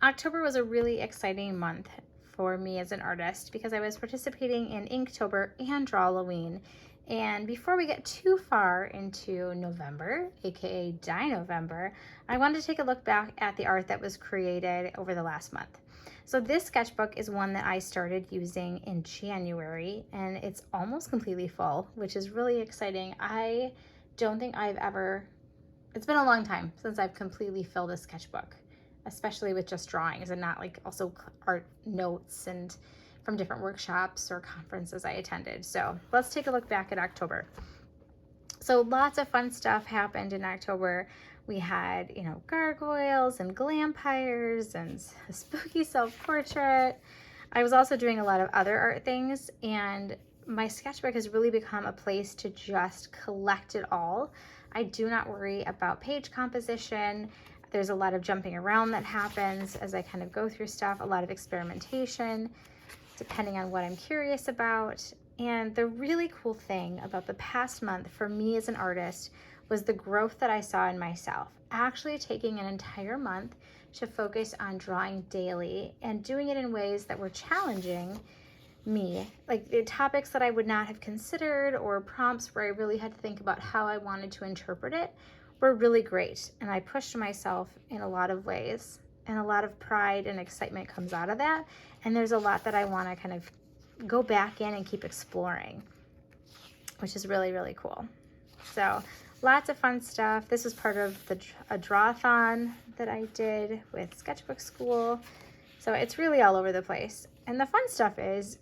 October was a really exciting month for me as an artist because I was participating in Inktober and Drawlloween. And before we get too far into November, aka Dye-November, I wanted to take a look back at the art that was created over the last month. So this sketchbook is one that I started using in January, and it's almost completely full, which is really exciting. I don't think it's been a long time since I've completely filled a sketchbook, especially with just drawings and not like also art notes and from different workshops or conferences I attended. So let's take a look back at October. So lots of fun stuff happened in October. We had, gargoyles and glampires and a spooky self-portrait. I was also doing a lot of other art things, and my sketchbook has really become a place to just collect it all. I do not worry about page composition. There's a lot of jumping around that happens as I kind of go through stuff, a lot of experimentation, depending on what I'm curious about. And the really cool thing about the past month for me as an artist was the growth that I saw in myself. Actually taking an entire month to focus on drawing daily and doing it in ways that were challenging me, like the topics that I would not have considered or prompts where I really had to think about how I wanted to interpret it were really great. And I pushed myself in a lot of ways, and a lot of pride and excitement comes out of that. And there's a lot that I want to kind of go back in and keep exploring, which is really, really cool. So lots of fun stuff. This was part of a drawathon that I did with Sketchbook School. So it's really all over the place. And the fun stuff is,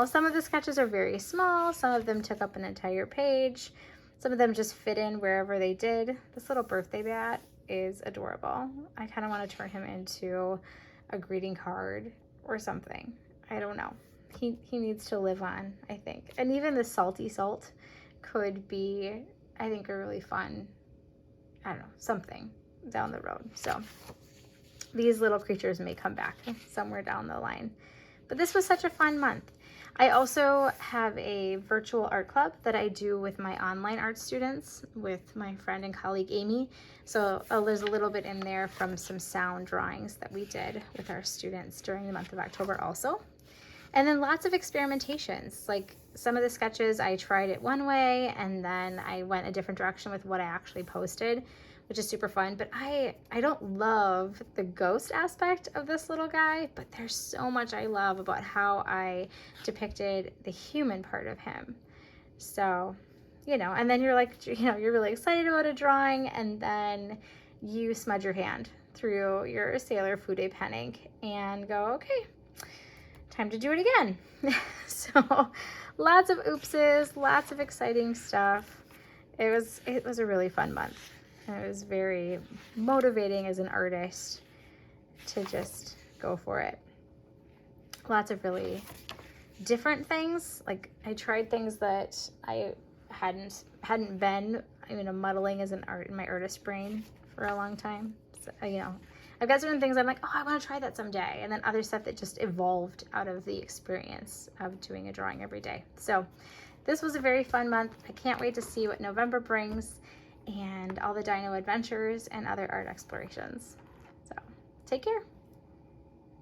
some of the sketches are very small. Some of them took up an entire page. Some of them just fit in wherever they did. This little birthday bat is adorable. I kind of want to turn him into a greeting card or something. I don't know. He needs to live on, I think. And even the salty salt could be, I think, a really fun, something down the road. So these little creatures may come back somewhere down the line. But this was such a fun month. I also have a virtual art club that I do with my online art students with my friend and colleague Amy. So there's a little bit in there from some sound drawings that we did with our students during the month of October also. And then lots of experimentations. Like some of the sketches I tried it one way and then I went a different direction with what I actually posted, which is super fun. But I don't love the ghost aspect of this little guy, but there's so much I love about how I depicted the human part of him. So, and then you're like, you're really excited about a drawing, and then you smudge your hand through your Sailor Fude pen ink and go, okay, time to do it again. So lots of oopses, lots of exciting stuff. It was a really fun month. It was very motivating as an artist to just go for it. Lots of really different things. Like I tried things that I hadn't been, muddling as an art in my artist brain for a long time. So, I've got certain things I'm like, oh, I want to try that someday. And then other stuff that just evolved out of the experience of doing a drawing every day. So this was a very fun month. I can't wait to see what November brings and all the dino adventures and other art explorations. So take care.